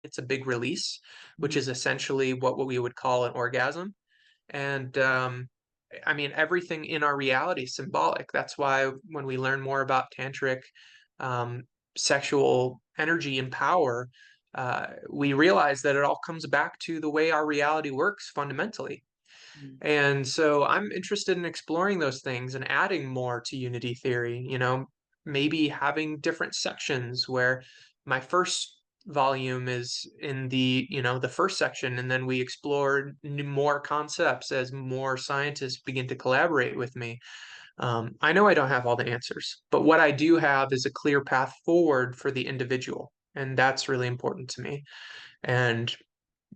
it's a big release, which Mhm. is essentially what we would call an orgasm. And I mean, everything in our reality is symbolic. That's why when we learn more about tantric um, sexual energy and power, we realize that it all comes back to the way our reality works fundamentally. Mm. And so I'm interested in exploring those things and adding more to unity theory, maybe having different sections where my first volume is in the first section, and then we explore more concepts as more scientists begin to collaborate with me. I know I don't have all the answers, but what I do have is a clear path forward for the individual, and that's really important to me. And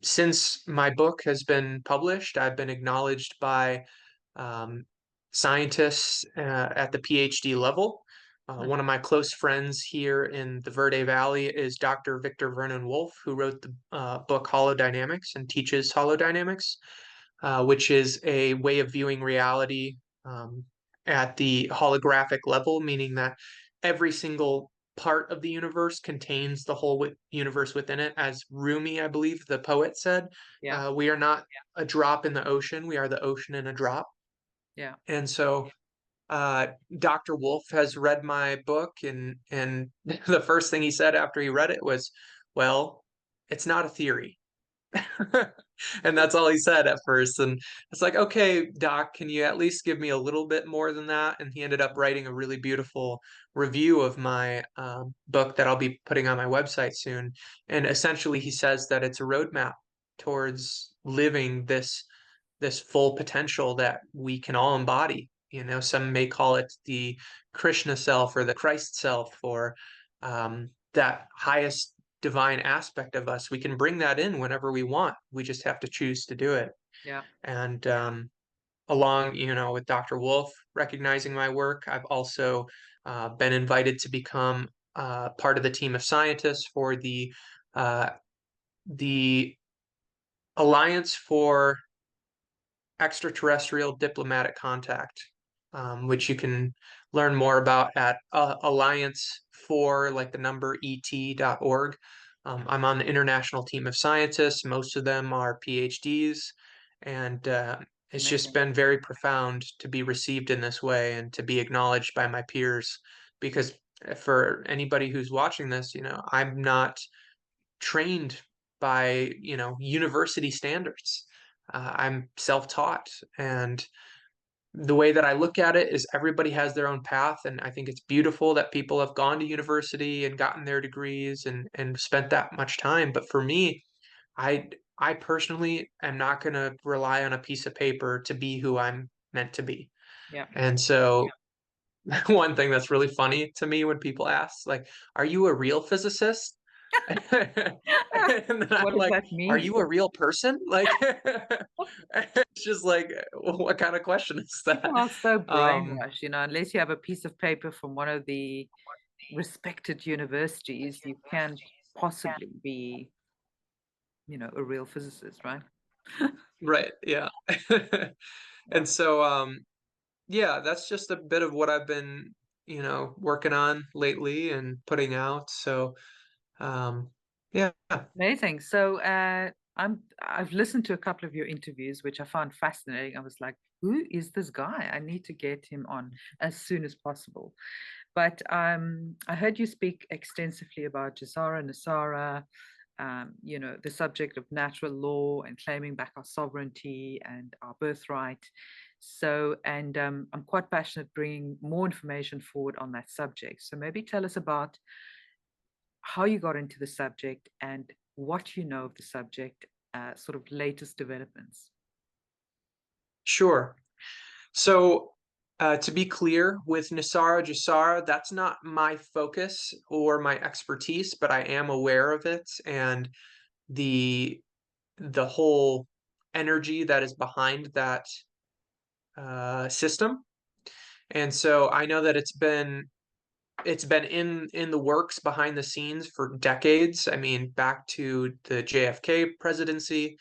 since my book has been published, I've been acknowledged by um, scientists at the PhD level. One of my close friends here in the Verde Valley is Dr. Victor Vernon Wolf, who wrote the book Holodynamics and teaches holodynamics, which is a way of viewing reality um, at the holographic level, meaning that every single part of the universe contains the whole universe within it. As Rumi, I believe, the poet said, Yeah, we are not a drop in the ocean, we are the ocean in a drop. yeah. And so uh, Dr. Wolf has read my book, and the first thing he said after he read it was, "Well, it's not a theory." And that's all he said at first. And it's like, okay, Doc, can you at least give me a little bit more than that? And he ended up writing a really beautiful review of my book that I'll be putting on my website soon. And essentially, he says that it's a roadmap towards living this full potential that we can all embody. Some may call it the Krishna self or the Christ self or that highest divine aspect of us. We can bring that in whenever we want. We just have to choose to do it. Yeah. And along, with Dr. Wolf recognizing my work, I've also been invited to become part of the team of scientists for uh, the Alliance for Extraterrestrial Diplomatic Contact, which you can learn more about at Alliance for, like the number et.org. I'm on the international team of scientists. Most of them are PhDs, and It's it's just amazing. been very profound to be received in this way and to be acknowledged by my peers. Because for anybody who's watching this, I'm not trained by university standards. I'm self-taught, and the way that I look at it is everybody has their own path, and I think it's beautiful that people have gone to university and gotten their degrees and spent that much time. But for me, I I personally am not going to rely on a piece of paper to be who I'm meant to be. Yeah. And so one thing that's really funny to me when people ask, like, "Are you a real physicist?" And then What I'm does like, that "Are mean? you a real person?" Like, it's just like, what kind of question is that? People are so Um, brainwashed, unless you have a piece of paper from one of the respected universities, you can't possibly be, a real physicist, right? right, yeah. Yeah. And so, yeah, that's just a bit of what I've been, working on lately and putting out. So, um, yeah, Amazing. So, I've listened to a couple of your interviews, which I found fascinating. I was like, who is this guy? I need to get him on as soon as possible. But I heard you speak extensively about Jasara Nasara, the subject of natural law and claiming back our sovereignty and our birthright. So, and I'm quite passionate bringing more information forward on that subject. So maybe tell us about how you got into the subject and what you know of the subject, sort of latest developments. sure. So, to be clear, with Nisara Jasara, that's not my focus or my expertise, but I am aware of it and the the whole energy that is behind that system. And so I know that it's been in the works behind the scenes for decades. I mean, back to the JFK presidency,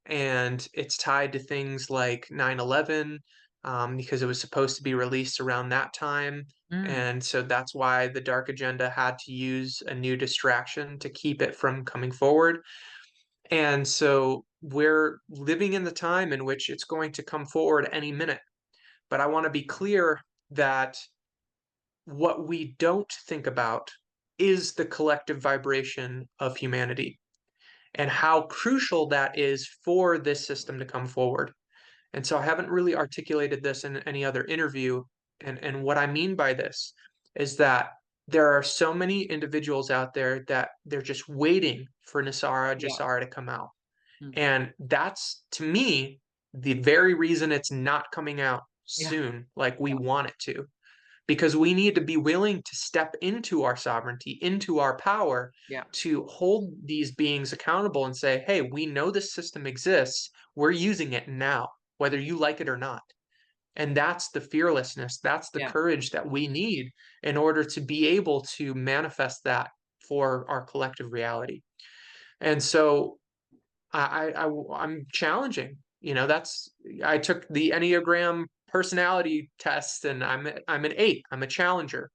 and it's tied to things like 9/11. because it was supposed to be released around that time. Mm. And so that's why the dark agenda had to use a new distraction to keep it from coming forward. And so we're living in the time in which it's going to come forward any minute. But I want to be clear that what we don't think about is the collective vibration of humanity and how crucial that is for this system to come forward. And so I haven't really articulated this in any other interview. And what I mean by this is that there are so many individuals out there that they're just waiting for Nasara Yeah. Jasara to come out. Mm. And that's, to me, the very reason it's not coming out Yeah. soon like we Yeah. want it to, because we need to be willing to step into our sovereignty, into our power, Yeah. to hold these beings accountable and say, hey, we know this system exists. We're using it now, whether you like it or not. And that's the fearlessness, that's the Yeah. courage that we need in order to be able to manifest that for our collective reality. And so I'm challenging. That's I took the Enneagram personality test, and I'm an 8. I'm a challenger,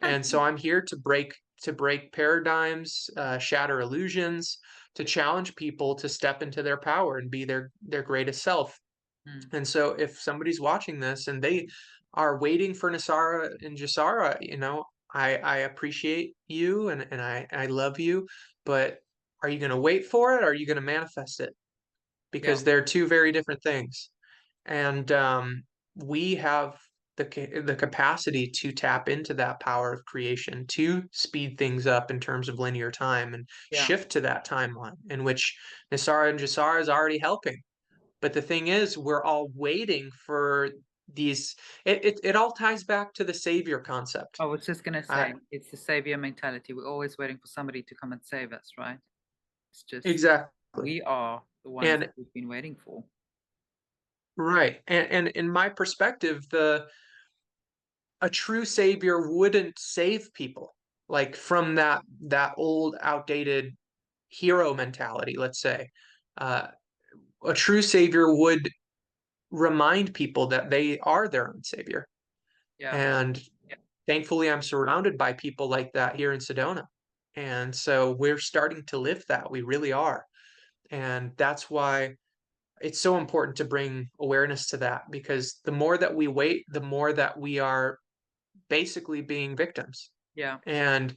and so I'm here to break paradigms, shatter illusions, to challenge people to step into their power and be their greatest self. Mm. And so if somebody's watching this and they are waiting for Nasara and Jasara, I appreciate you and I love you, but are you going to wait for it? Or are you going to manifest it? Yeah. Because they're two very different things. And we have the capacity to tap into that power of creation, to speed things up in terms of linear time and Yeah. shift to that timeline in which Nisara and Jasara is already helping. But the thing is, we're all waiting for these. It all ties back to the savior concept. I was just gonna I say, it's the savior mentality. We're always waiting for somebody to come and save us, right? It's just Exactly. we are the ones And that we've been waiting for. right. And in my perspective, the a true savior wouldn't save people like from that old outdated hero mentality, let's say. Uh, a true savior would remind people that they are their own savior. Yeah. And thankfully, I'm surrounded by people like that here in Sedona. And so we're starting to live that. We really are. And that's why it's so important to bring awareness to that, because the more that we wait, the more that we are basically being victims. Yeah. And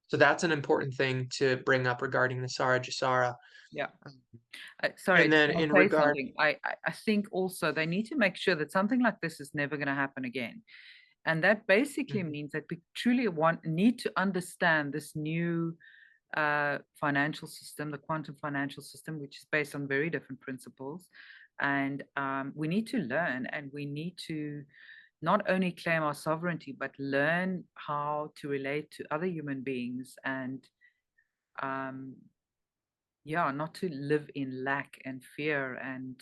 so that's an important thing to bring up regarding the Sara Jasara. Yeah. Sorry, I And just then want in to say regard, something. I think also they need to make sure that something like this is never going to happen again. And that basically Mhm, means that we truly need to understand this new financial system, the quantum financial system, which is based on very different principles. And we need to learn and we need to not only claim our sovereignty, but learn how to relate to other human beings and, um, yeah, not to live in lack and fear and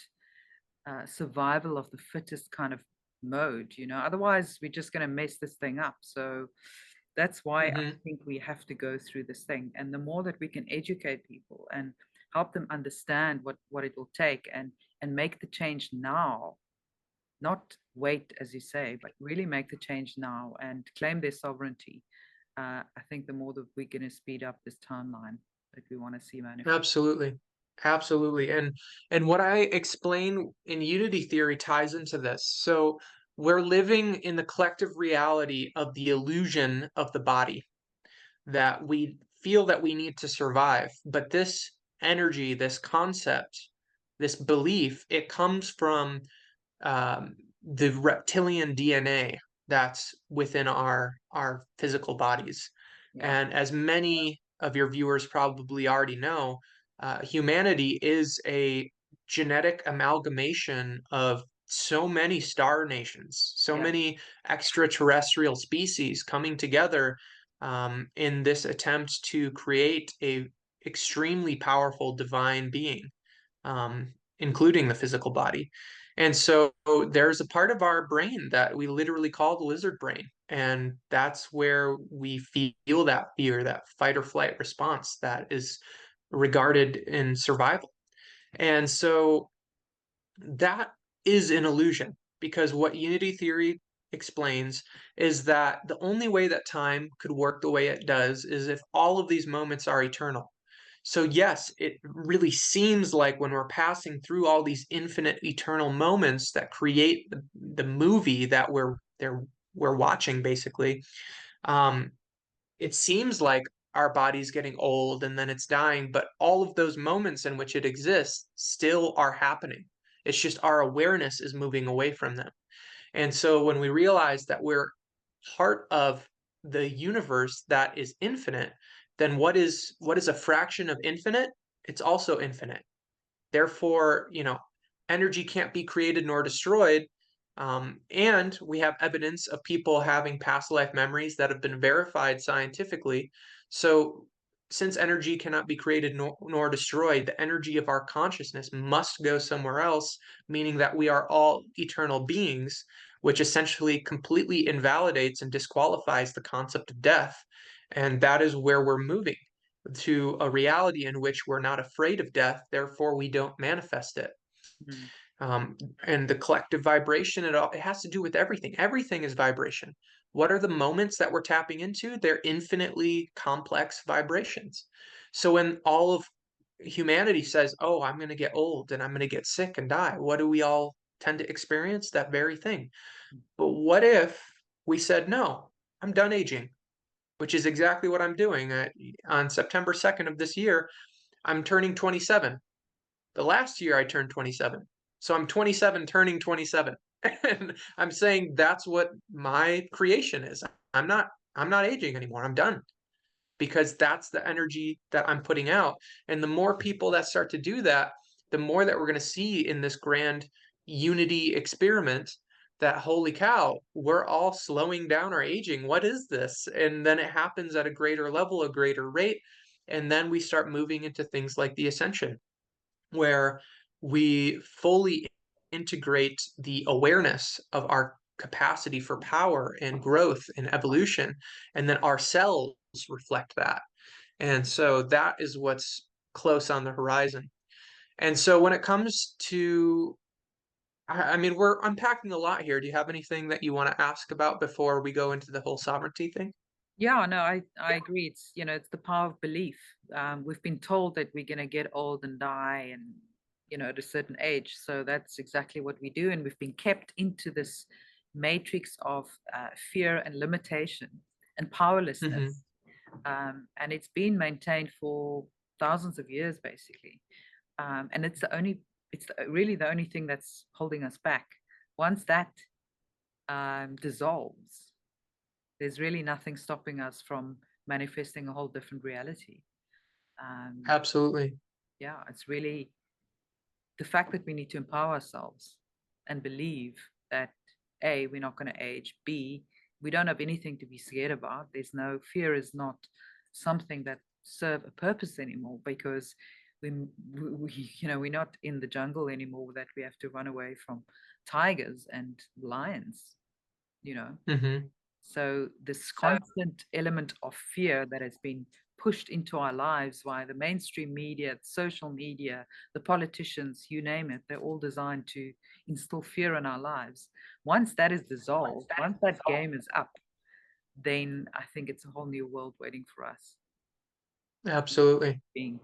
survival of the fittest kind of mode, otherwise we're just going to mess this thing up. So that's why I mhm. think we have to go through this thing. And the more that we can educate people and help them understand what it will take and make the change now, not wait, as you say, but really make the change now and claim their sovereignty. I think the more that we're going to speed up this timeline that we want to see manifest. Absolutely. Absolutely. And what I explain in unity theory ties into this. So we're living in the collective reality of the illusion of the body that we feel that we need to survive. But this energy, this concept, this belief, it comes from the reptilian DNA that's within our physical bodies. Yeah, And as many of your viewers probably already know, humanity is a genetic amalgamation of so many star nations, so yeah, many extraterrestrial species coming together in this attempt to create a extremely powerful divine being, including the physical body. And so there's a part of our brain that we literally call the lizard brain. And that's where we feel that fear, that fight or flight response that is regarded in survival. And so that is an illusion because what unity theory explains is that the only way that time could work the way it does is if all of these moments are eternal. So yes, it really seems like when we're passing through all these infinite eternal moments that create the movie that we're watching basically, um, it seems like our body's getting old and then it's dying, but all of those moments in which it exists still are happening. It's just our awareness is moving away from them. And so when we realize that we're part of the universe that is infinite, then what is a fraction of infinite? It's also infinite. Therefore, energy can't be created nor destroyed. And we have evidence of people having past life memories that have been verified scientifically. So, since energy cannot be created nor destroyed, the energy of our consciousness must go somewhere else, meaning that we are all eternal beings, which essentially completely invalidates and disqualifies the concept of death. And that is where we're moving to a reality in which we're not afraid of death, therefore we don't manifest it. Mm, Um, and the collective vibration, it has to do with everything. Everything is vibration. What are the moments that we're tapping into? They're infinitely complex vibrations. So when all of humanity says, "Oh, I'm going to get old and I'm going to get sick and die," what do we all tend to experience? That very thing. mm. But what if we said, "No, I'm done aging," which is exactly what I'm doing. On September 2nd of this year, I'm turning 27. The last year I turned 27. So I'm 27 turning 27. And I'm saying that's what my creation is. I'm not I'm not aging anymore. I'm done because that's the energy that I'm putting out. And the more people that start to do that, the more that we're going to see in this grand unity experiment that holy cow, we're all slowing down our aging. What is this? And then it happens at a greater level, a greater rate. And then we start moving into things like the ascension, where we fully integrate the awareness of our capacity for power and growth and evolution, and then our cells reflect that. And so that is what's close on the horizon. And so when it comes to, I mean, we're unpacking a lot here. Do you have anything that you want to ask about before we go into the whole sovereignty thing? Yeah, no, I agree. It's, it's the power of belief. We've been told that we're going to get old and die and, at a certain age. So that's exactly what we do. And we've been kept into this matrix of fear and limitation and Hmm. powerlessness. And it's been maintained for thousands of years, basically. And really the only thing that's holding us back. Once that dissolves, there's really nothing stopping us from manifesting a whole different reality. Um, Absolutely. yeah, it's really the fact that we need to empower ourselves and believe that A, we're not going to age, B, we don't have anything to be scared about. There's no fear is not something that serve a purpose anymore because we're not in the jungle anymore that we have to run away from tigers and lions, you know. Hmm. So this constant element of fear that has been pushed into our lives via the mainstream media, social media, the politicians, you name it, they're all designed to instill fear in our lives. Once that is dissolved, once that game is up, then I think it's a whole new world waiting for us. Absolutely. Being.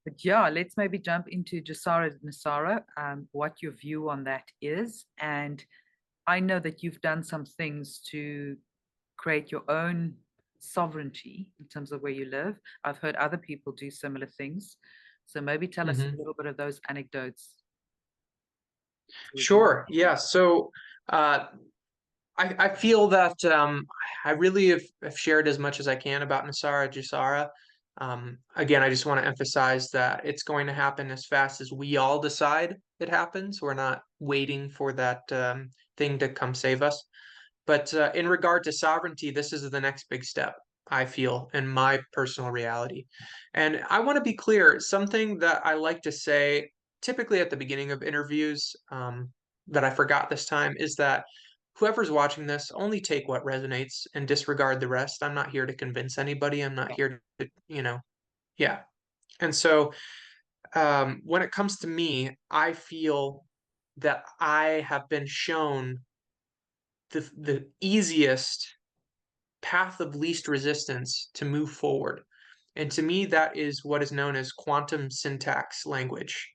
But yeah, let's maybe jump into Jasara Nasara, what your view on that is. And I know that you've done some things to create your own sovereignty in terms of where you live. I've heard other people do similar things. So maybe tell us a Hmm. little bit of those anecdotes so we can. Sure. Yeah. So uh, I feel that I really have shared as much as I can about Nasara Jusara. Again, I just want to emphasize that it's going to happen as fast as we all decide it happens. We're not waiting for that thing to come save us. But in regard to sovereignty, this is the next big step, I feel, in my personal reality. And I want to be clear, something that I like to say typically at the beginning of interviews, that I forgot this time, is that whoever's watching this, only take what resonates and disregard the rest. I'm not here to convince anybody. I'm not here to, yeah. And so when it comes to me, I feel that I have been shown the easiest path of least resistance to move forward. And to me, that is what is known as quantum syntax language.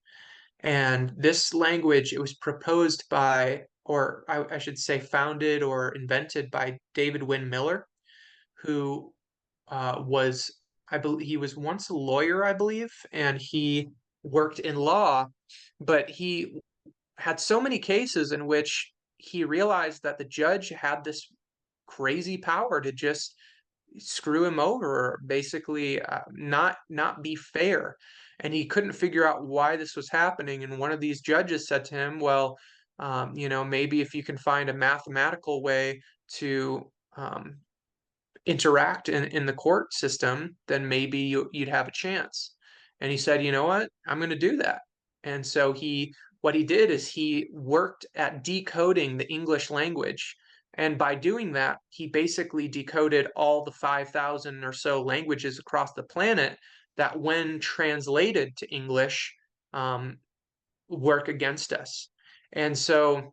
And this language, it was proposed by, or I should say, founded or invented by David Wynn Miller, who was, I believe, he was once a lawyer, I believe, and he worked in law, but he had so many cases in which he realized that the judge had this crazy power to just screw him over, or basically not be fair. And he couldn't figure out why this was happening. And one of these judges said to him, "Well, maybe if you can find a mathematical way to interact in the court system, then maybe you'd have a chance." And he said, "You know what? I'm going to do that." And so what he did is he worked at decoding the English language. And by doing that, he basically decoded all the 5,000 or so languages across the planet that, when translated to English, um, work against us. And so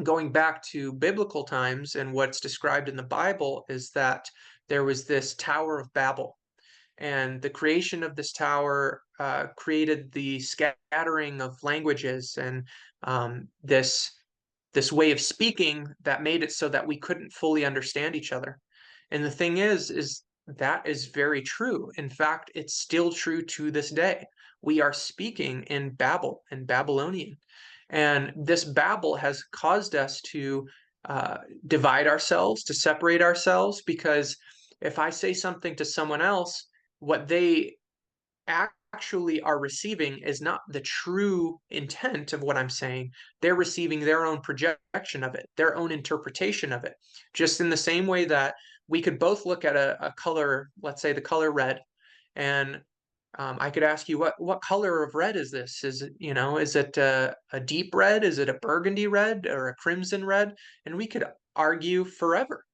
going back to biblical times, and what's described in the Bible is that there was this Tower of Babel, and the creation of this tower created the scattering of languages and this way of speaking that made it so that we couldn't fully understand each other. And the thing is that is very true. In fact, it's still true to this day. We are speaking in Babel, in Babylonian. And this Babel has caused us to divide ourselves, to separate ourselves, because if I say something to someone else, what they actually are receiving is not the true intent of what I'm saying. They're receiving their own projection of it, their own interpretation of it. Just in the same way that we could both look at a color, let's say the color red, and I could ask you, what color of red is this? Is it, is it a deep red? Is it a burgundy red or a crimson red? And we could argue forever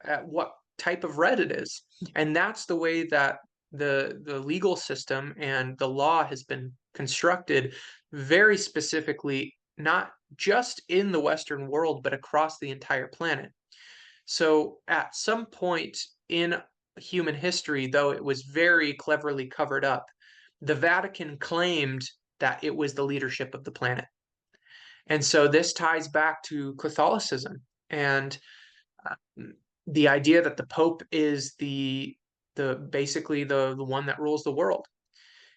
at what type of red it is. And that's the way that the legal system and the law has been constructed, very specifically, not just in the Western world, but across the entire planet. So at some point in human history, though it was very cleverly covered up, the Vatican claimed that it was the leadership of the planet. And so this ties back to Catholicism and uh, the idea that the Pope is the basically the one that rules the world.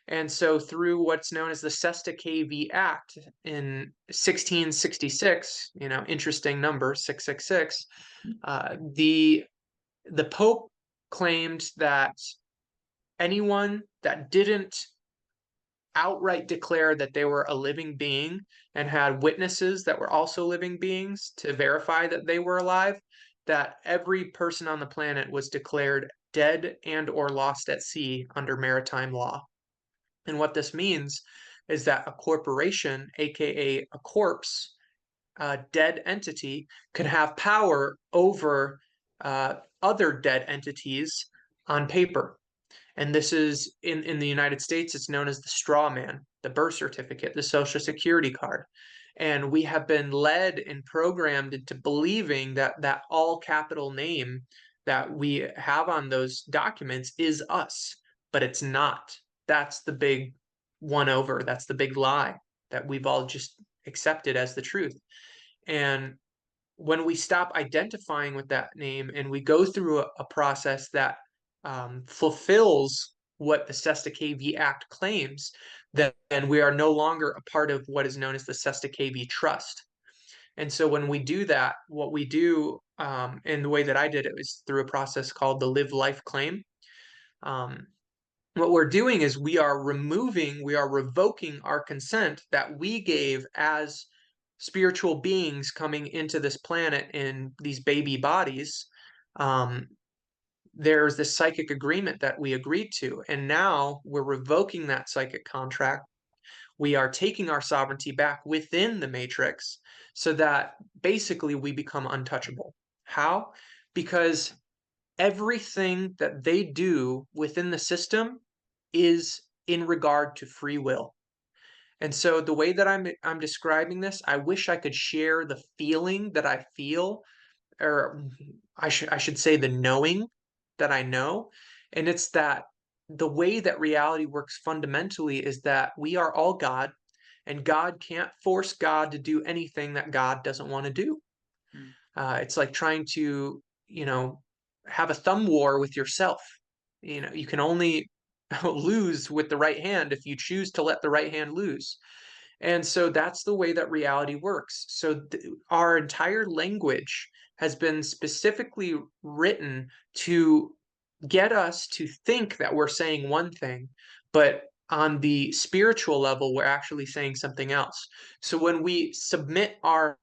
And so through what's known as the Sesta KV Act in 1666, interesting number 666, the Pope claimed that anyone that didn't outright declare that they were a living being and had witnesses that were also living beings to verify that they were alive, that every person on the planet was declared dead and or lost at sea under maritime law. And what this means is that a corporation, aka a corpse, a dead entity, could have power over other dead entities on paper. And this is in the United States, it's known as the straw man, the birth certificate, the social security card. And we have been led and programmed into believing that that all capital name that we have on those documents is us, but it's not. That's the big one over. That's the big lie that we've all just accepted as the truth. And when we stop identifying with that name and we go through a process that fulfills what the Sesta KV Act claims, then we are no longer a part of what is known as the Sesta KV Trust. And so when we do that, what we do, and the way that I did it was through a process called the Live Life Claim. Um, what we're doing is we are revoking our consent that we gave as spiritual beings coming into this planet in these baby bodies. Um, there's this psychic agreement that we agreed to, and now we're revoking that psychic contract. We are taking our sovereignty back within the matrix so that basically we become untouchable. How? Because everything that they do within the system is in regard to free will. And so the way that I'm describing this, I wish I could share the feeling that I feel, or I should say the knowing that I know. And it's that the way that reality works fundamentally is that we are all God, and God can't force God to do anything that God doesn't want to do. Mm. It's like trying to, have a thumb war with yourself. You can only lose with the right hand if you choose to let the right hand lose. And so that's the way that reality works. So our entire language has been specifically written to get us to think that we're saying one thing, but on the spiritual level, we're actually saying something else. So when we submit our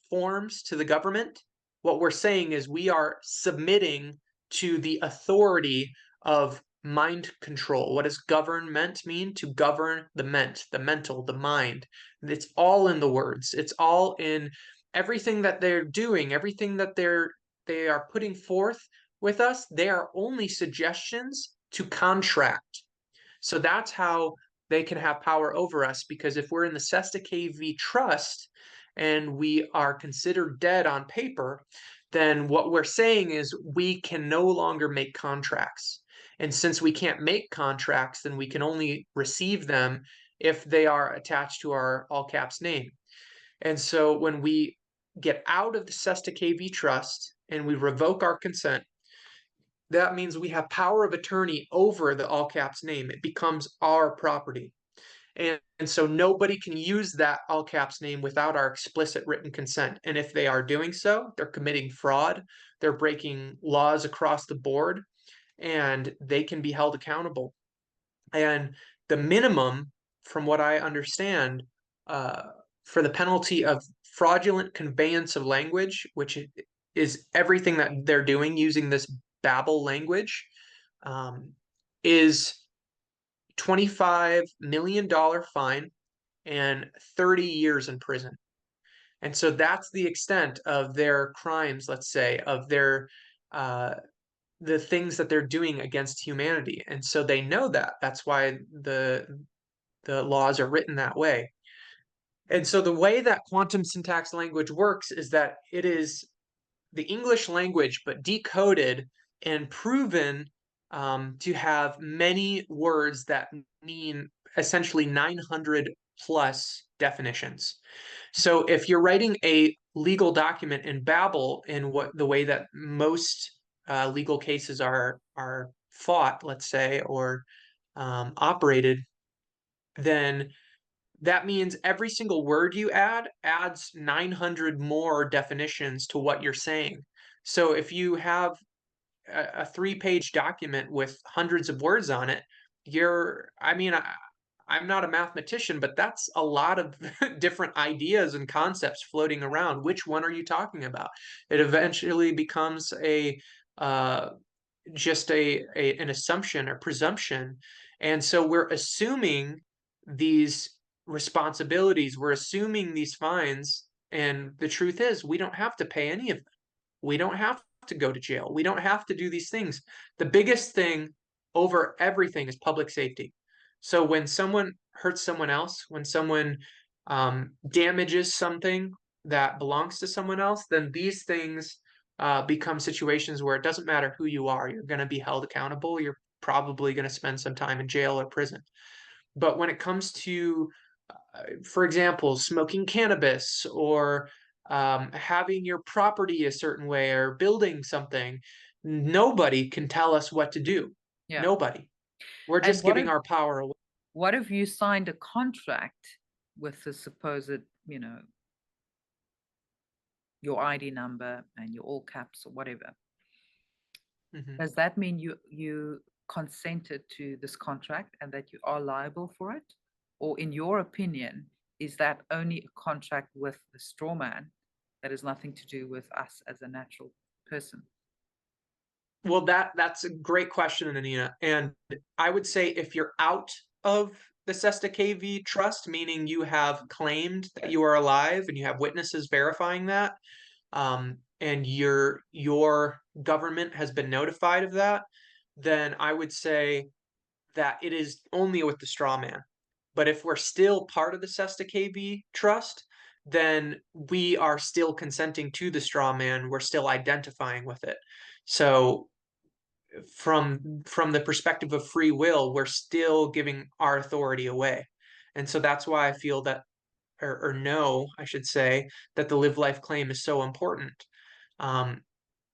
forms to the government, what we're saying is we are submitting to the authority of mind control. What does government mean? To govern the the mental, the mind. It's all in the words. It's all in everything that they're doing, everything that they are putting forth with us. They are only suggestions to contract. So that's how they can have power over us, because if we're in the Sesta KV trust and we are considered dead on paper, then what we're saying is we can no longer make contracts. And since we can't make contracts, then we can only receive them if they are attached to our all caps name. And so when we get out of the Sesta KV trust and we revoke our consent, that means we have power of attorney over the all caps name. It becomes our property. And so nobody can use that all caps name without our explicit written consent. And if they are doing so, they're committing fraud, they're breaking laws across the board, and they can be held accountable. And the minimum, from what I understand, uh, for the penalty of fraudulent conveyance of language, which is everything that they're doing using this Babel language, um, is $25 million fine and 30 years in prison. And so that's the extent of their crimes, let's say, of their uh, the things that they're doing against humanity. And so they know that. That's why the laws are written that way. And so the way that quantum syntax language works is that it is the English language, but decoded and proven to have many words that mean essentially 900 plus definitions. So if you're writing a legal document in Babel, in what the way that most legal cases are fought, let's say, or operated, then that means every single word you add adds 900 more definitions to what you're saying. So if you have a 3-page document with hundreds of words on it, I'm not a mathematician, but that's a lot of different ideas and concepts floating around. Which one are you talking about? It eventually becomes uh, just an assumption or presumption. And so we're assuming these responsibilities, we're assuming these fines, and the truth is we don't have to pay any of them. We don't have to go to jail. We don't have to do these things. The biggest thing over everything is public safety. So when someone hurts someone else, when someone damages something that belongs to someone else, then these things become situations where it doesn't matter who you are, you're going to be held accountable. You're probably going to spend some time in jail or prison. But when it comes to, for example, smoking cannabis or having your property a certain way or building something, nobody can tell us what to do. Yeah. Nobody. We're And just giving our power away. what if you signed a contract with the supposed, you know, your ID number and your all caps or whatever? Mhm. Does that mean you consented to this contract and that you are liable for it? Or in your opinion, is that only a contract with the straw man that has nothing to do with us as a natural person? Well, that's a great question, Anina. And I would say if you're out of the Sesta KV trust, meaning you have claimed that you are alive and you have witnesses verifying that, and your government has been notified of that, then I would say that it is only with the straw man. But if we're still part of the Cesta KB trust, then we are still consenting to the straw man. We're still identifying with it. So from the perspective of free will, we're still giving our authority away. And so that's why I feel that, or know, I should say, that the live life claim is so important. Um,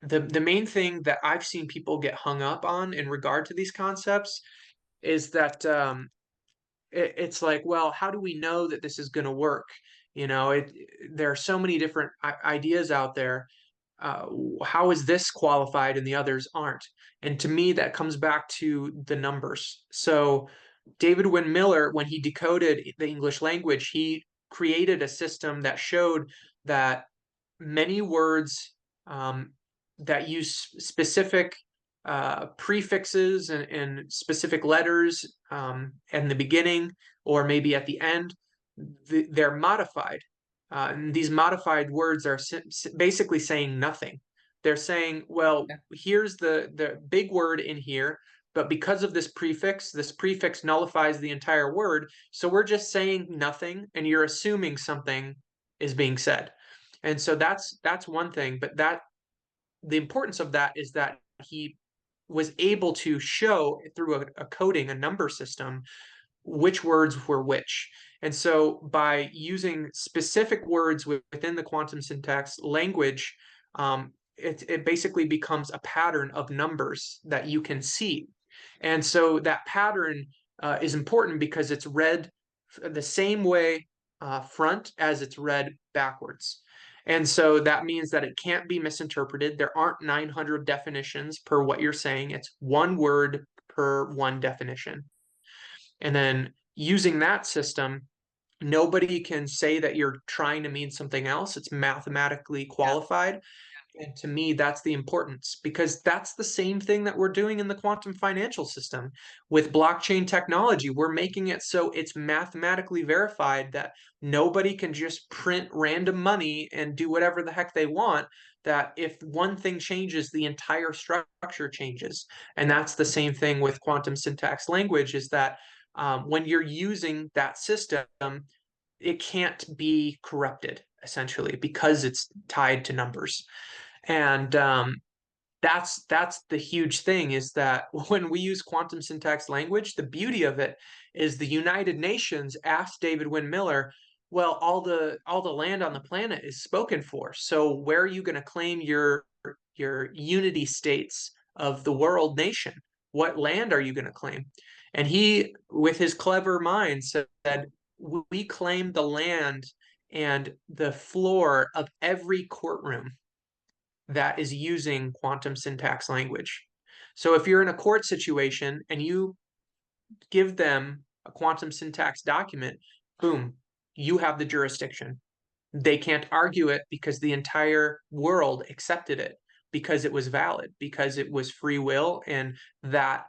the main thing that I've seen people get hung up on in regard to these concepts is that it's like, well, how do we know that this is going to work? You know, there are so many different ideas out there. uh, how is this qualified and the others aren't? And to me, that comes back to the numbers. So David Wynn Miller, when he decoded the English language, he created a system that showed that many words that use specific prefixes and specific letters in the beginning or maybe at the end, they're modified. And these modified words are basically saying nothing. They're saying, well, Yeah. here's the big word in here, but because of this prefix nullifies the entire word. So we're just saying nothing, and you're assuming something is being said. And so that's one thing. But that the importance of that is that he was able to show through a coding, a number system, which words were which. And so by using specific words within the quantum syntax language, it basically becomes a pattern of numbers that you can see. And so that pattern is important because it's read the same way front as it's read backwards. And so that means that it can't be misinterpreted. There aren't 900 definitions per what you're saying. It's one word per one definition. And then using that system, nobody can say that you're trying to mean something else. It's mathematically Yeah. qualified. And to me, that's the importance because that's the same thing that we're doing in the quantum financial system. With blockchain technology, we're making it so it's mathematically verified that nobody can just print random money and do whatever the heck they want. That if one thing changes, the entire structure changes. And that's the same thing with quantum syntax language is that when you're using that system, it can't be corrupted essentially because it's tied to numbers. And that's the huge thing is that when we use quantum syntax language, the beauty of it is the United Nations asked David Wynn Miller, well, all the land on the planet is spoken for. So where are you going to claim your unity states of the world nation? What land are you going to claim? And he, with his clever mind, said, we claim the land and the floor of every courtroom that is using quantum syntax language. So if you're in a court situation and you give them a quantum syntax document, boom, you have the jurisdiction. They can't argue it because the entire world accepted it because it was valid, because it was free will, and that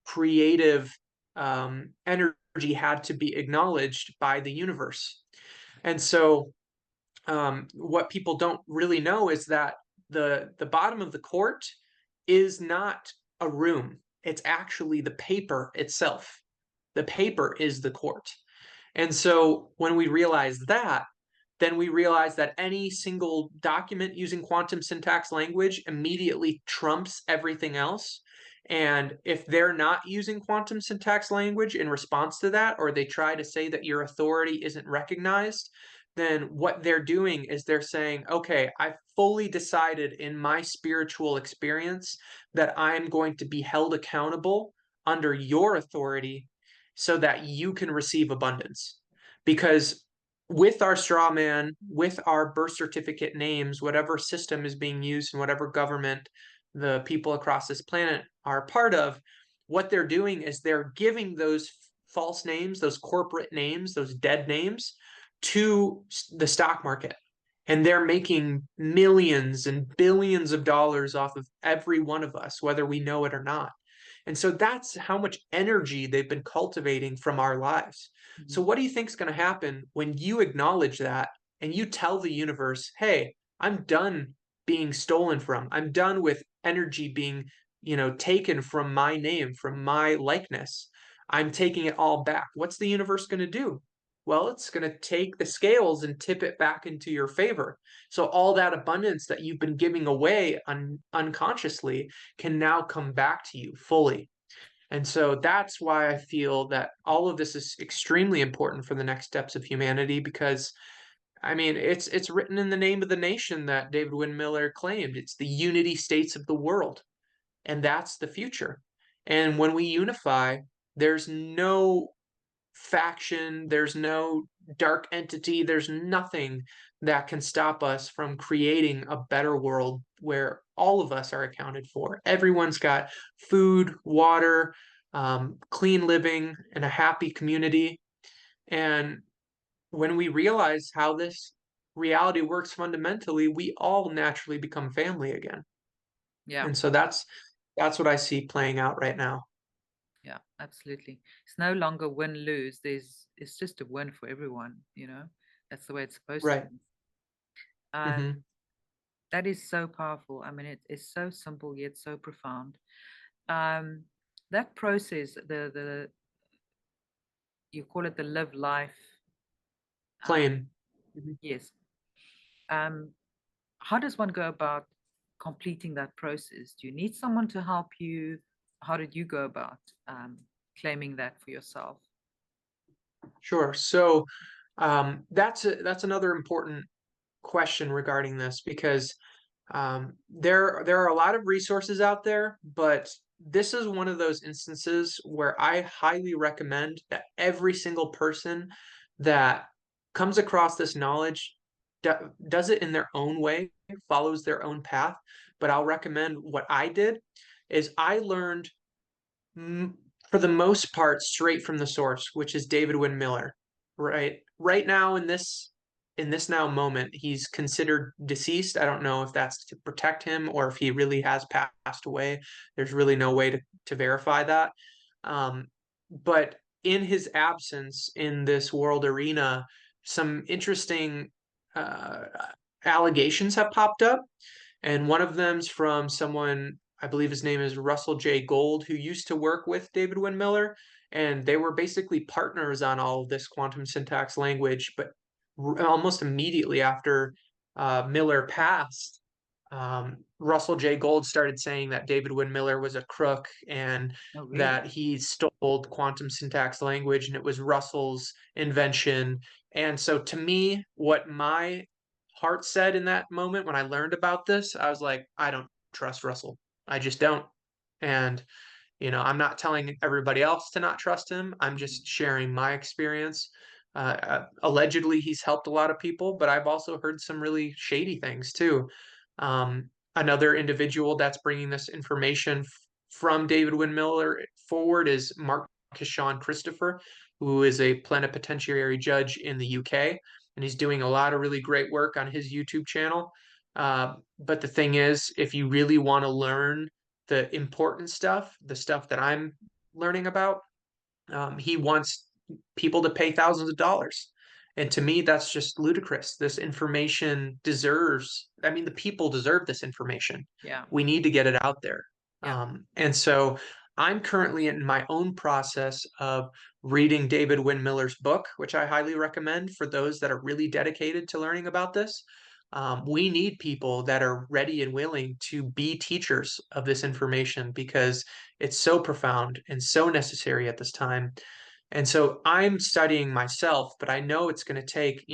creative energy had to be acknowledged by the universe. And so what people don't really know is that the bottom of the court is not a room. It's actually the paper itself. The paper is the court. And so when we realize that, then we realize that any single document using quantum syntax language immediately trumps everything else. And if they're not using quantum syntax language in response to that, or they try to say that your authority isn't recognized, then what they're doing is they're saying, okay, I've fully decided in my spiritual experience that I'm going to be held accountable under your authority so that you can receive abundance. Because with our straw man, with our birth certificate names, whatever system is being used in whatever government the people across this planet are part of, what they're doing is they're giving those false names, those corporate names, those dead names to the stock market. And they're making millions and billions of dollars off of every one of us, whether we know it or not. And so that's how much energy they've been cultivating from our lives. So, Mhm. what do you think is going to happen when you acknowledge that and you tell the universe, hey, I'm done being stolen from? I'm done with energy being, taken from my name, from my likeness. I'm taking it all back. What's the universe going to do? Well, it's going to take the scales and tip it back into your favor. So all that abundance that you've been giving away unconsciously can now come back to you fully. And so that's why I feel that all of this is extremely important for the next steps of humanity because I mean, it's written in the name of the nation that David Windmiller claimed. It's the unity states of the world, and that's the future. And when we unify, there's no faction, there's no dark entity, there's nothing that can stop us from creating a better world where all of us are accounted for. Everyone's got food, water, clean living, and a happy community. And when we realize how this reality works fundamentally, we all naturally become family again. Yeah, And so that's what I see playing out right now. yeah, absolutely. It's no longer win lose. It's just a win for everyone, you know. That's the way it's supposed to Right. be. Um, Hmm. that is so powerful. I mean, it's so simple yet so profound. Um, that process, the you call it the live life. Uh, Claim. Mhm. yes. Um, how does one go about completing that process? Do you need someone to help you? How did you go about claiming that for yourself? Sure. So that's another important question regarding this because there are a lot of resources out there, but this is one of those instances where I highly recommend that every single person that comes across this knowledge does it in their own way, follows their own path. But I'll recommend what I did is I learned Mm, for the most part, straight from the source, which is David Wynn Miller. Right now in this now moment, he's considered deceased. I don't know if that's to protect him or if he really has passed away. There's really no way to verify that. But in his absence in this world arena, some interesting uh, allegations have popped up and one of them's from someone, I believe his name is Russell J. Gold, who used to work with David Windmiller. And they were basically partners on all of this quantum syntax language. But almost immediately after Miller passed, Russell J. Gold started saying that David Windmiller was a crook and Oh, really? that he stole quantum syntax language and it was Russell's invention. And so to me, what my heart said in that moment when I learned about this, I was like, I don't trust Russell. I just don't. And, I'm not telling everybody else to not trust him. I'm Mhm. just sharing my experience. Allegedly, he's helped a lot of people, but I've also heard some really shady things too. Another individual that's bringing this information from David Windmiller forward is Mark Sean Christopher, who is a plenipotentiary judge in the UK and he's doing a lot of really great work on his YouTube channel. But the thing is, if you really want to learn the important stuff, the stuff that I'm learning about, he wants people to pay thousands of dollars. And to me, that's just ludicrous. This information deserves, I mean, the people deserve this information. Yeah, We need to get it out there. yeah, And so I'm currently in my own process of reading David Windmiller's book, which I highly recommend for those that are really dedicated to learning about this. We need people that are ready and willing to be teachers of this information because it's so profound and so necessary at this time. And so I'm studying myself, but I know it's going to take,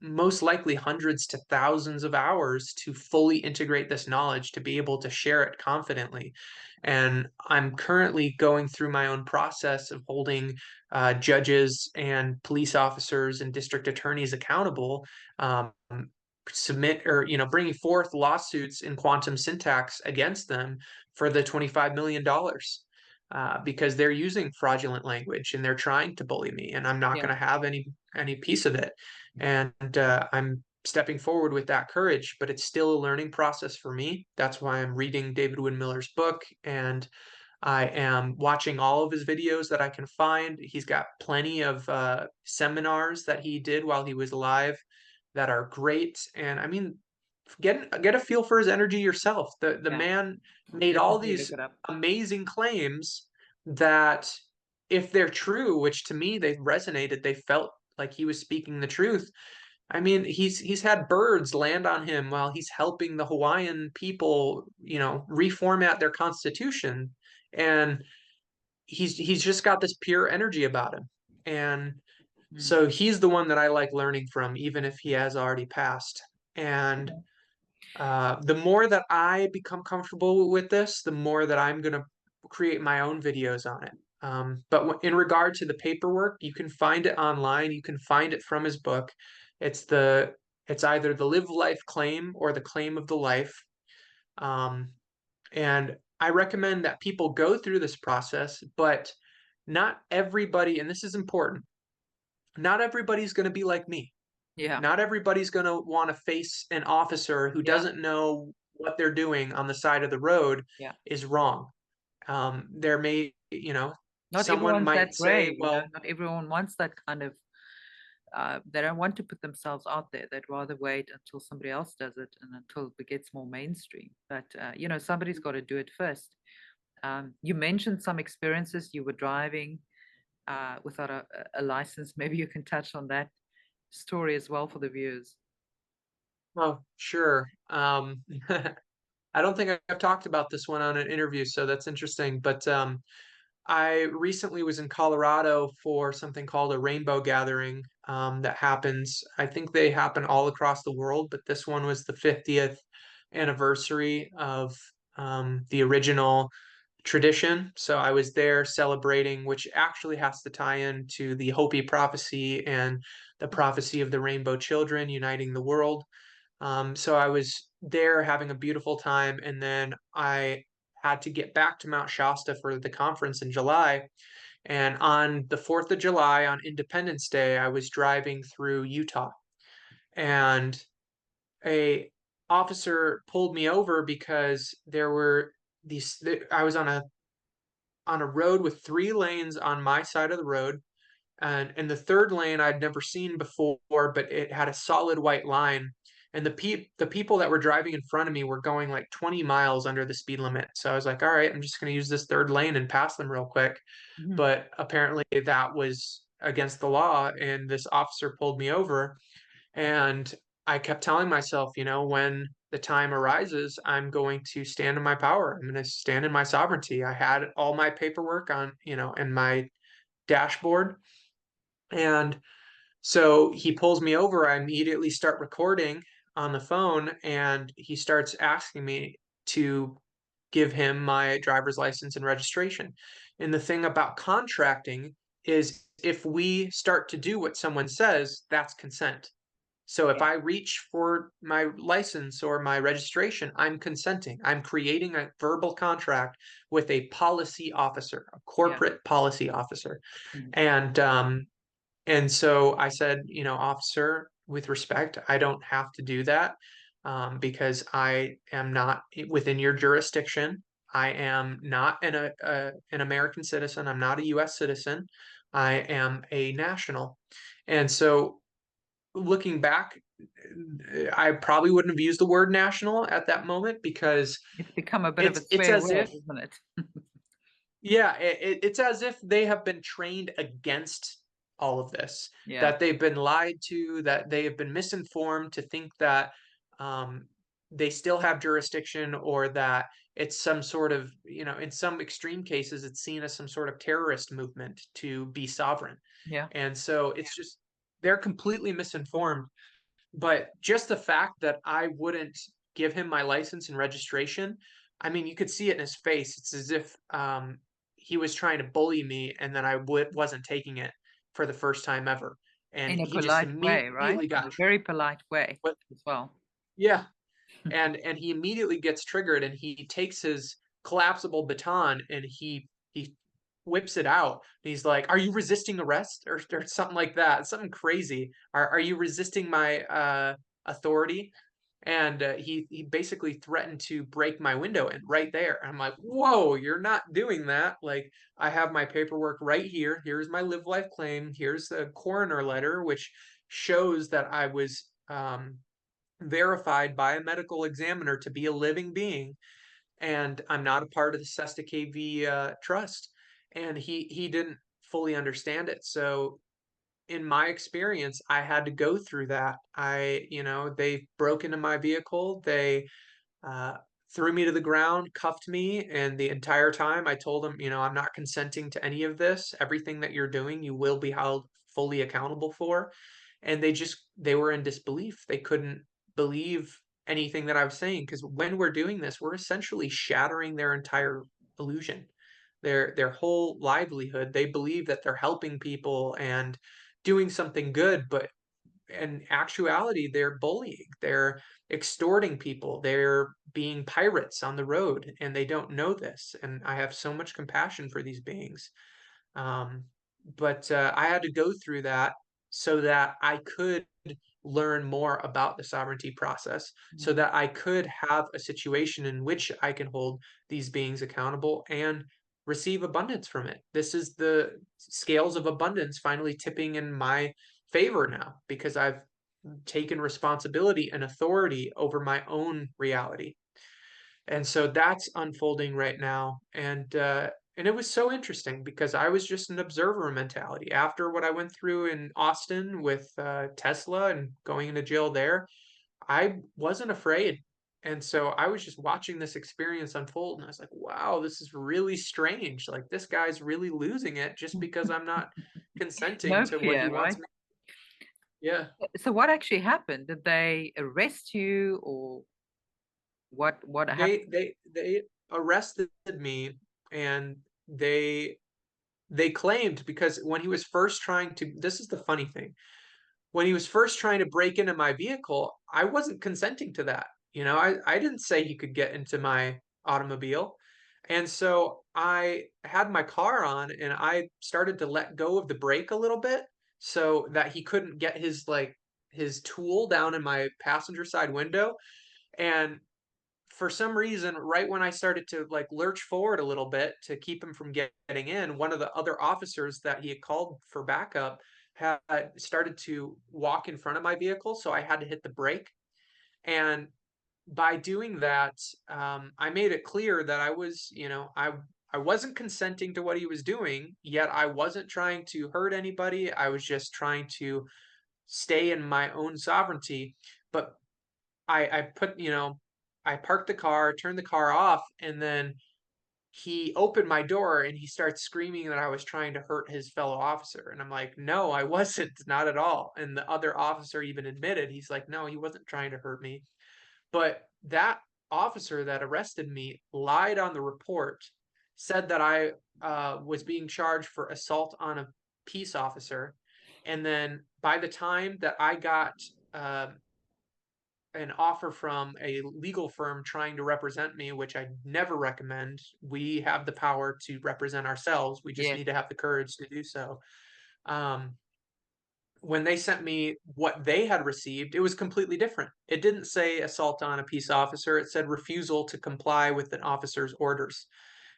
most likely hundreds to thousands of hours to fully integrate this knowledge to be able to share it confidently. And I'm currently going through my own process of holding judges and police officers and district attorneys accountable. Submit or bringing forth lawsuits in quantum syntax against them for the $25 million because they're using fraudulent language and they're trying to bully me, and I'm not yeah, going to have any piece of it. And I'm stepping forward with that courage, but it's still a learning process for me. That's why I'm reading David Windmiller's book, and I am watching all of his videos that I can find. He's got plenty of seminars that he did while he was alive that are great. And I mean, get a feel for his energy yourself. The yeah. man I'll made all definitely look these it up. amazing claims that if they're true, which to me they resonated, they felt like he was speaking the truth. I mean, he's had birds land on him while he's helping the Hawaiian people, reformat their constitution. And he's just got this pure energy about him. And Mm. so he's the one that I like learning from, even if he has already passed. And the more that I become comfortable with this, the more that I'm going to create my own videos on it. But in regard to the paperwork, you can find it online. You can find it from his book. It's the it's either the live life claim or the claim of the life. Um, and I recommend that people go through this process, but not everybody, and this is important, not everybody's going to be like me. Yeah. Not everybody's going to want to face an officer who Yeah. doesn't know what they're doing on the side of the road Yeah. is wrong. There may, Not someone everyone's that might say, brave, well, not everyone wants that kind of, they don't want to put themselves out there. They'd rather wait until somebody else does it and until it gets more mainstream. But, somebody's got to do it first. You mentioned some experiences you were driving without a license. Maybe you can touch on that story as well for the viewers. oh, sure. I don't think I've talked about this one on an interview, so that's interesting. But I recently was in Colorado for something called a rainbow gathering that happens. I think they happen all across the world, but this one was the 50th anniversary of the original tradition. So I was there celebrating, which actually has to tie into the Hopi prophecy and the prophecy of the rainbow children uniting the world. So I was there having a beautiful time, and then I had to get back to Mount Shasta for the conference in July. And on the 4th of July, on Independence Day, I was driving through Utah, and a officer pulled me over because there were I was on a road with 3 lanes on my side of the road, and the third lane I'd never seen before, but it had a solid white line. And the people that were driving in front of me were going like 20 miles under the speed limit. So I was like, all right, I'm just going to use this third lane and pass them real quick. Mhm. But apparently that was against the law, and this officer pulled me over. And I kept telling myself, when the time arises, I'm going to stand in my power. I'm going to stand in my sovereignty. I had all my paperwork on, in my dashboard. And so he pulls me over. I immediately start recording on the phone, and he starts asking me to give him my driver's license and registration. And the thing about contracting is if we start to do what someone says, that's consent. So if Yeah. I reach for my license or my registration, I'm consenting. I'm creating a verbal contract with a policy officer, a Yeah. corporate policy officer. Mhm. And so I said, officer, with respect, I don't have to do that because I am not within your jurisdiction. I am not an American citizen. I'm not a U.S. citizen. I am a national. And so looking back, I probably wouldn't have used the word national at that moment because It's become a bit of a it's swear as word, if isn't it? yeah, it's as if they have been trained against all of this, Yeah. that they've been lied to, that they have been misinformed to think that um, they still have jurisdiction, or that it's some sort of, in some extreme cases, it's seen as some sort of terrorist movement to be sovereign. Yeah. And so it's just, they're completely misinformed. But just the fact that I wouldn't give him my license and registration, I mean, you could see it in his face. It's as if he was trying to bully me, and then I wasn't taking it for the first time ever. And In a he just polite way, right? immediately In got, a very polite way what? as well. Yeah, and he immediately gets triggered, and he takes his collapsible baton and he whips it out. He's like, "Are you resisting arrest?" or something like that, something crazy. Are you resisting my authority? And he basically threatened to break my window in right there. I'm like, "Whoa, you're not doing that!" Like, I have my paperwork right here. Here's my live life claim. Here's the coroner letter, which shows that I was verified by a medical examiner to be a living being, and I'm not a part of the Sesta KV trust. And he didn't fully understand it. So in my experience, I had to go through that. They broke into my vehicle. They uh, threw me to the ground, cuffed me, and the entire time I told them, I'm not consenting to any of this. Everything that you're doing, you will be held fully accountable for. And they were in disbelief. They couldn't believe anything that I was saying because when we're doing this, we're essentially shattering their entire illusion, their whole livelihood. They believe that they're helping people and doing something good, but in actuality, they're bullying, they're extorting people, they're being pirates on the road, and they don't know this. And I have so much compassion for these beings. Um, but I had to go through that so that I could learn more about the sovereignty process, so Mm. that I could have a situation in which I can hold these beings accountable and receive abundance from it. This is the scales of abundance finally tipping in my favor now because I've taken responsibility and authority over my own reality. And so that's unfolding right now. And it was so interesting because I was just an observer mentality. After what I went through in Austin with Tesla and going into jail there, I wasn't afraid. And so I was just watching this experience unfold, and I was like, wow, this is really strange. Like, this guy's really losing it just because I'm not consenting No to what he fear, wants right? me. Yeah. So what actually happened? Did they arrest you, or what happened? They arrested me, and they claimed, because when he was first trying to, this is the funny thing, when he was first trying to break into my vehicle, I wasn't consenting to that. I didn't say he could get into my automobile. And so I had my car on and I started to let go of the brake a little bit so that he couldn't get his tool down in my passenger side window. And for some reason, right when I started to like lurch forward a little bit to keep him from getting in, one of the other officers that he had called for backup had started to walk in front of my vehicle. So I had to hit the brake. And by doing that, I made it clear that I wasn't consenting to what he was doing, yet I wasn't trying to hurt anybody. I was just trying to stay in my own sovereignty. But I put, I parked the car, turned the car off, and then he opened my door and he starts screaming that I was trying to hurt his fellow officer. And I'm like, no, I wasn't, not at all. And the other officer even admitted, he's like, no, he wasn't trying to hurt me. But that officer that arrested me lied on the report, said that I was being charged for assault on a peace officer. And then by the time that I got uh, an offer from a legal firm trying to represent me, which I never recommend. We have the power to represent ourselves. We just Yes. need to have the courage to do so. Um, when they sent me what they had received, it was completely different. It didn't say assault on a peace officer, it said refusal to comply with an officer's orders.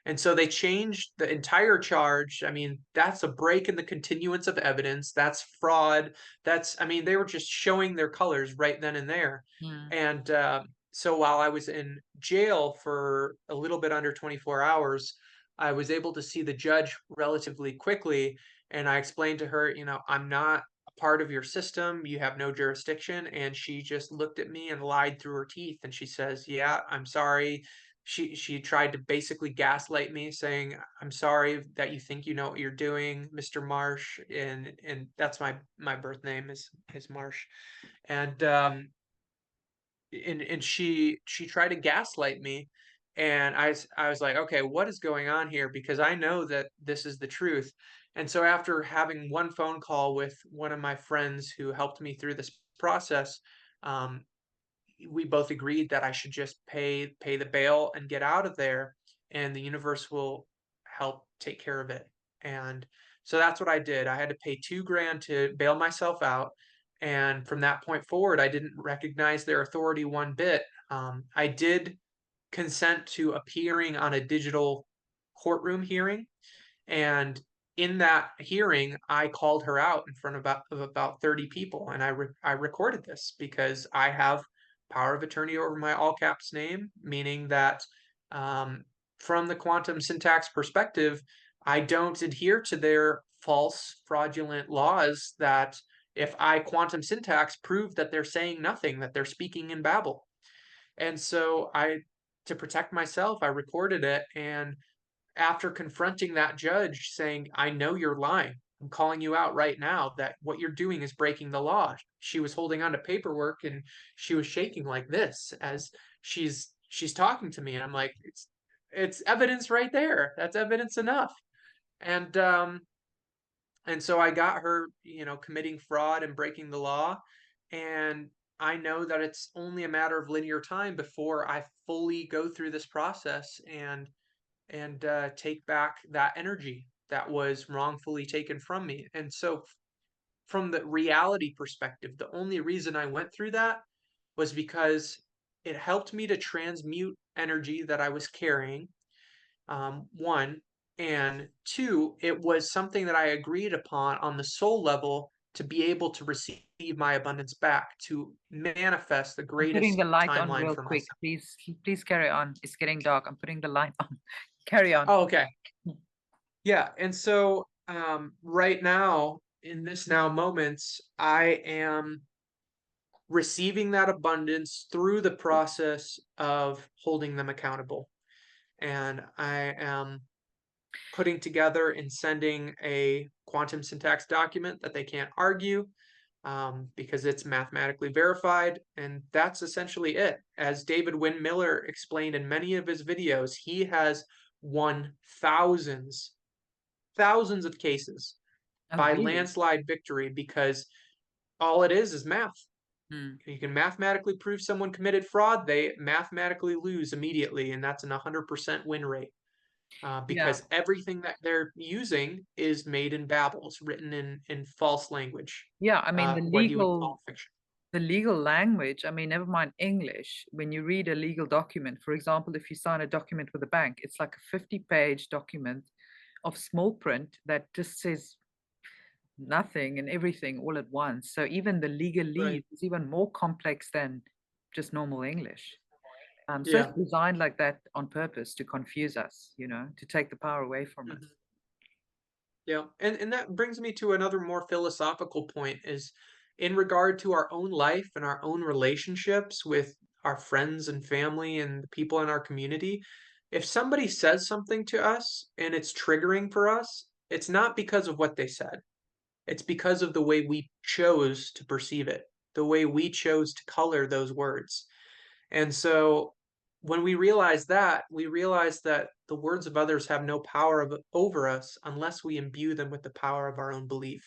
And so they changed the entire charge. I mean, that's a break in the continuance of evidence. That's fraud. I mean, they were just showing their colors right then and there. Mm. And so while I was in jail for a little bit under 24 hours, I was able to see the judge relatively quickly. And I explained to her, I'm not a part of your system. You have no jurisdiction. And she just looked at me and lied through her teeth. And she says, yeah, I'm sorry. She tried to basically gaslight me, saying, "I'm sorry that you think you know what you're doing, Mr. Marsh," and that's my birth name is Marsh, and she tried to gaslight me, and I was like, okay, what is going on here? Because I know that this is the truth. And so after having one phone call with one of my friends who helped me through this process, um, we both agreed that I should just pay the bail and get out of there, and the universe will help take care of it. And so that's what I did. I had to pay 2 grand to bail myself out, and from that point forward, I didn't recognize their authority one bit. I did consent to appearing on a digital courtroom hearing, and in that hearing, I called her out in front of about 30 people, and I recorded this because I have power of attorney over my all caps name, meaning that um, from the quantum syntax perspective, I don't adhere to their false, fraudulent laws that if I quantum syntax prove that they're saying nothing, that they're speaking in babble. And so to protect myself, I recorded it. And after confronting that judge saying, I know you're lying. I'm calling you out right now that what you're doing is breaking the law. She was holding on to paperwork and she was shaking like this as she's talking to me. And I'm like, it's evidence right there. That's evidence enough. And and so I got her, committing fraud and breaking the law. And I know that it's only a matter of linear time before I fully go through this process and take back that energy that was wrongfully taken from me. And so, from the reality perspective, the only reason I went through that was because it helped me to transmute energy that I was carrying. One, and two, it was something that I agreed upon on the soul level to be able to receive my abundance back, to manifest the I'm putting the greatest light on timeline real for quick. myself. Please carry on. It's getting dark. I'm putting the light on. Carry on. Oh, okay. Yeah, and so right now, in this now moments, I am receiving that abundance through the process of holding them accountable. And I am putting together and sending a quantum syntax document that they can't argue because it's mathematically verified. And that's essentially it. As David Wynn Miller explained in many of his videos, he has won thousands of cases Oh, by really? landslide victory because all it is math. Hmm. You can mathematically prove someone committed fraud, they mathematically lose immediately, and that's an 100% win rate. Yeah. Because everything that they're using is made in babble, it's written in false language, Yeah. I mean, what he would call fiction. the legal language, I mean, never mind English. When you read a legal document, for example, if you sign a document with a bank, it's like a 50-page document of small print that just says nothing and everything all at once. So even the legalese Right. is even more complex than just normal English. So it's Yeah. designed like that on purpose to confuse us, to take the power away from us. Mhm. Yeah, and that brings me to another more philosophical point is in regard to our own life and our own relationships with our friends and family and the people in our community. If somebody says something to us and it's triggering for us, it's not because of what they said. It's because of the way we chose to perceive it, the way we chose to color those words. And so when we realize that the words of others have no power over us unless we imbue them with the power of our own belief.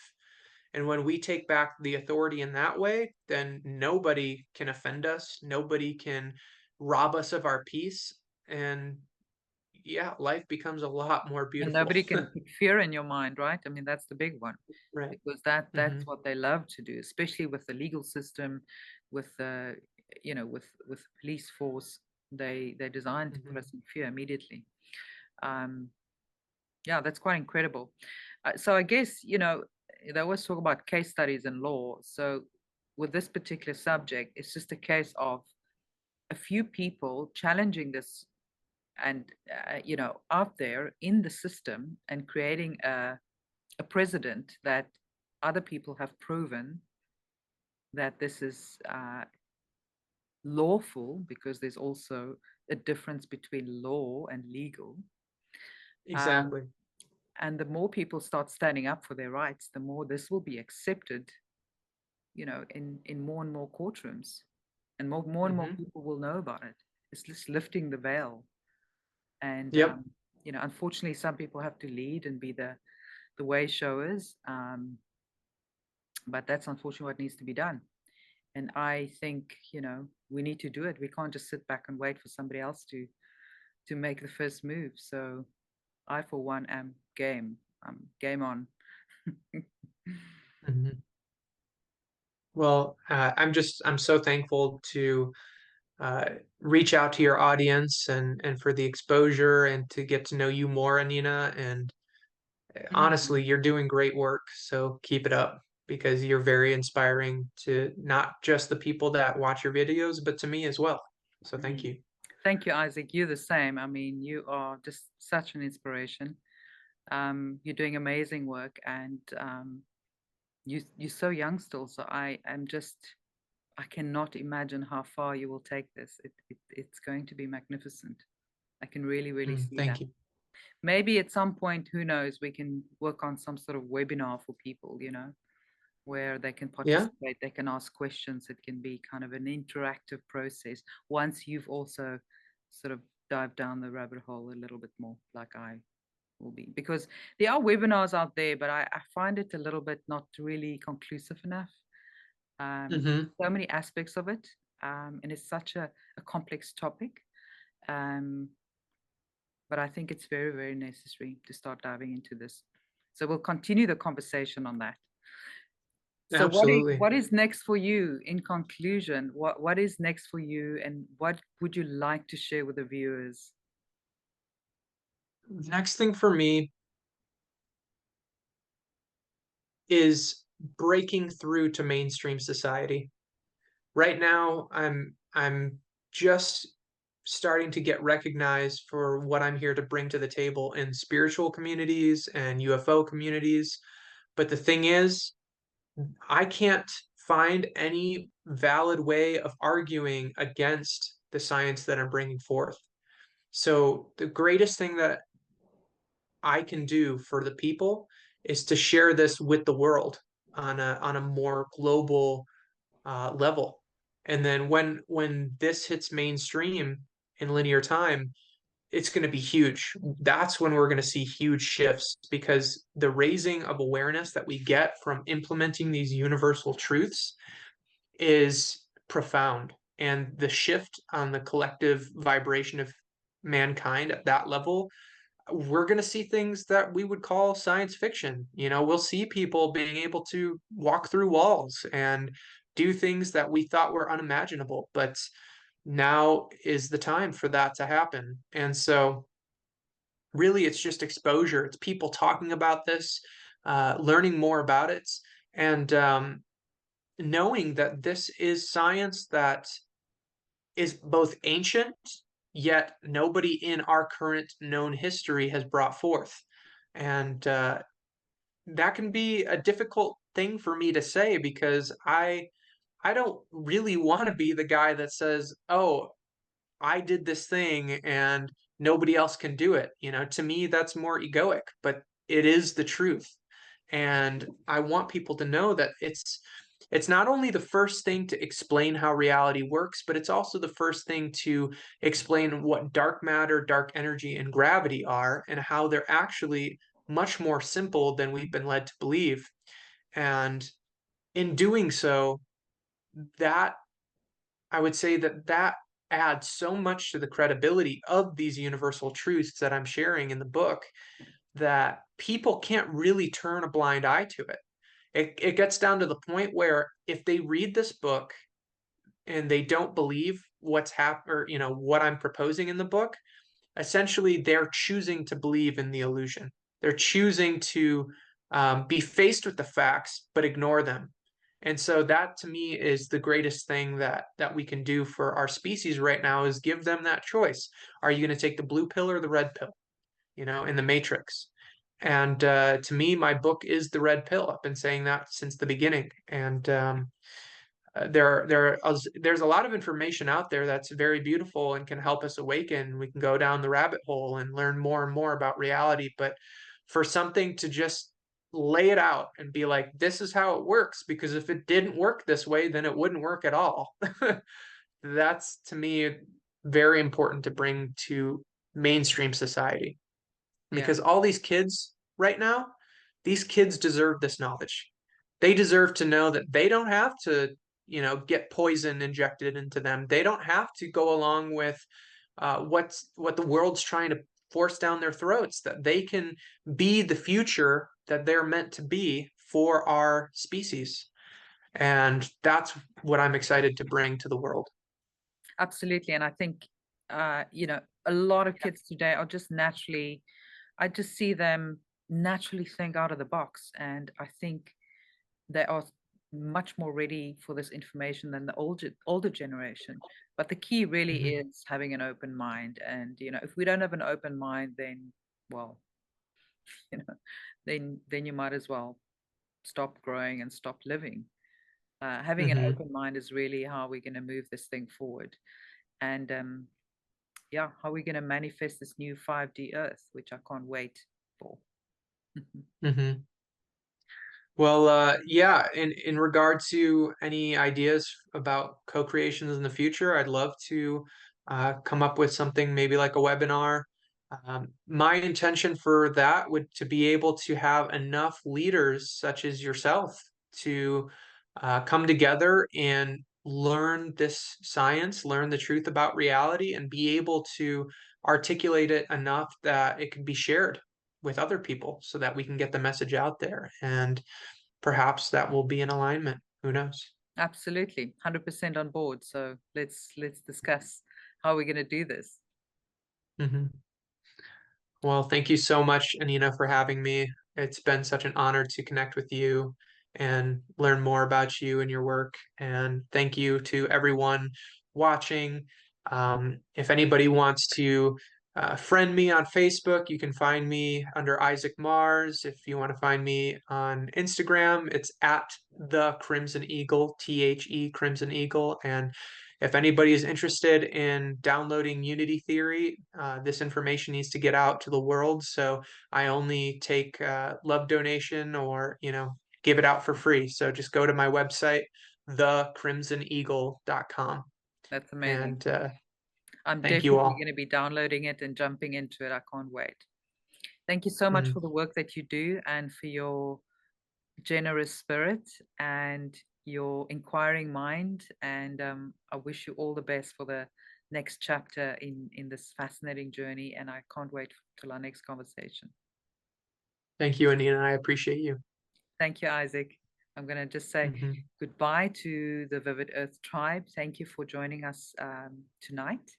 And when we take back the authority in that way, then nobody can offend us, nobody can rob us of our peace. And yeah, life becomes a lot more And beautiful. nobody can put fear in your mind, right? I mean, that's the big one Right. because that's Hmm. what they love to do, especially with the legal system, with with police force. They're designed to put Hmm. us in fear immediately. Um, yeah, that's quite incredible. So I guess they always talk about case studies in law. So with this particular subject, it's just a case of a few people challenging this and out there in the system and creating a precedent that other people have proven that this is lawful, because there's also a difference between law and legal. um, Exactly. and the more people start standing up for their rights, the more this will be accepted, in more and more courtrooms, and more and more Hmm. people will know about it. It's just lifting the veil. And Yep. unfortunately, some people have to lead and be the way showers. But that's unfortunately what needs to be done. And I think we need to do it. We can't just sit back and wait for somebody else to make the first move. So I, for one, am game. I'm game on. Hmm. Well, I'm so thankful to uh, reach out to your audience and for the exposure and to get to know you more, Anina. And honestly, Mm, you're doing great work. So keep it up because you're very inspiring to not just the people that watch your videos, but to me as well. So thank mm. you. Thank you, Isaac. You're the same. I mean, you are just such an inspiration. You're doing amazing work, and you're so young still. So I cannot imagine how far you will take this. It's going to be magnificent. I can really, really see Thank that. you. Maybe at some point, who knows, we can work on some sort of webinar for people, where they can Yeah, participate, they can ask questions. It can be kind of an interactive process once you've also sort of dived down the rabbit hole a little bit more, like I will be. Because there are webinars out there, but I find it a little bit not really conclusive enough. hmm So many aspects of it, and it's such a complex topic. Um, but I think it's very, very necessary to start diving into this. So we'll continue the conversation on that. So absolutely. what is next for you in conclusion? What is next for you, and what would you like to share with the viewers? The next thing for me is breaking through to mainstream society. Right now, I'm just starting to get recognized for what I'm here to bring to the table in spiritual communities and UFO communities. But the thing is, I can't find any valid way of arguing against the science that I'm bringing forth. So the greatest thing that I can do for the people is to share this with the world on a more global level. And then when this hits mainstream in linear time, it's going to be huge. That's when we're going to see huge shifts because the raising of awareness that we get from implementing these universal truths is profound. And the shift on the collective vibration of mankind at that level, we're going to see things that we would call science fiction. We'll see people being able to walk through walls and do things that we thought were unimaginable. But now is the time for that to happen. And so, really, it's just exposure. It's people talking about this, learning more about it, and knowing that this is science that is both ancient, yet nobody in our current known history has brought forth. And that can be a difficult thing for me to say because I don't really want to be the guy that says, "Oh, I did this thing and nobody else can do it." To me, that's more egoic, but it is the truth. And I want people to know that it's not only the first thing to explain how reality works, but it's also the first thing to explain what dark matter, dark energy, and gravity are, and how they're actually much more simple than we've been led to believe. And in doing so, that I would say that adds so much to the credibility of these universal truths that I'm sharing in the book that people can't really turn a blind eye to it. It gets down to the point where if they read this book and they don't believe what's or what I'm proposing in the book, essentially they're choosing to believe in the illusion. They're choosing to be faced with the facts but ignore them. And so that to me is the greatest thing that we can do for our species right now is give them that choice. Are you going to take the blue pill or the red pill? In the Matrix. And to me, my book is the red pill. I've been saying that since the beginning. And there's a lot of information out there that's very beautiful and can help us awaken. We can go down the rabbit hole and learn more and more about reality. But for something to just lay it out and be like, this is how it works, because if it didn't work this way, then it wouldn't work at all. That's to me very important to bring to mainstream society Yeah, because all these kids right now, these kids deserve this knowledge. They deserve to know that they don't have to, get poison injected into them. They don't have to go along with what the world's trying to force down their throats. That they can be the future that they're meant to be for our species, and that's what I'm excited to bring to the world. absolutely. And I think a lot of kids today are just naturally, I just see them naturally think out of the box, and I think they are much more ready for this information than the older generation. But the key really Mhm. is having an open mind. And if we don't have an open mind, then, well, you know, then you might as well stop growing and stop living. Having an Hmm. open mind is really how we're going to move this thing forward. And yeah, how we're going to manifest this new 5D Earth, which I can't wait for. Hmm. Well, yeah, in regard to any ideas about co-creations in the future, I'd love to come up with something maybe like a webinar. My intention for that would to be able to have enough leaders such as yourself to come together and learn this science, learn the truth about reality, and be able to articulate it enough that it can be shared with other people so that we can get the message out there. And perhaps that will be in alignment. Who knows? Absolutely, 100% on board. So let's discuss how we're going to do this. Hmm. Well, thank you so much, Anina, for having me. It's been such an honor to connect with you and learn more about you and your work. And thank you to everyone watching. If anybody wants to friend me on Facebook, you can find me under Isaac Mars. If you want to find me on Instagram, it's at the Crimson Eagle, Crimson Eagle. And if anybody is interested in downloading Unity Theory, this information needs to get out to the world. So I only take love donation or, give it out for free. So just go to my website, thecrimsoneagle.com. That's amazing. And I'm thank you definitely all. going to be downloading it and jumping into it. I can't wait. Thank you so much Mm, for the work that you do and for your generous spirit and your inquiring mind. And I wish you all the best for the next chapter in this fascinating journey. And I can't wait till our next conversation. thank you, Anina. I appreciate you. Thank you, Isaac. I'm going to just say Hmm. goodbye to the Vivid Earth tribe. Thank you for joining us tonight.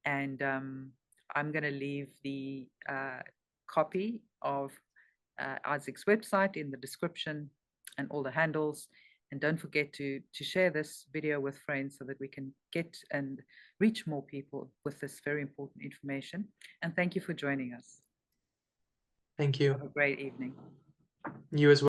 And I'm going to leave the copy of Isaac's website in the description and all the handles. And don't forget to share this video with friends so that we can get and reach more people with this very important information. And thank you for joining us. Thank you. Have a great evening. You as well.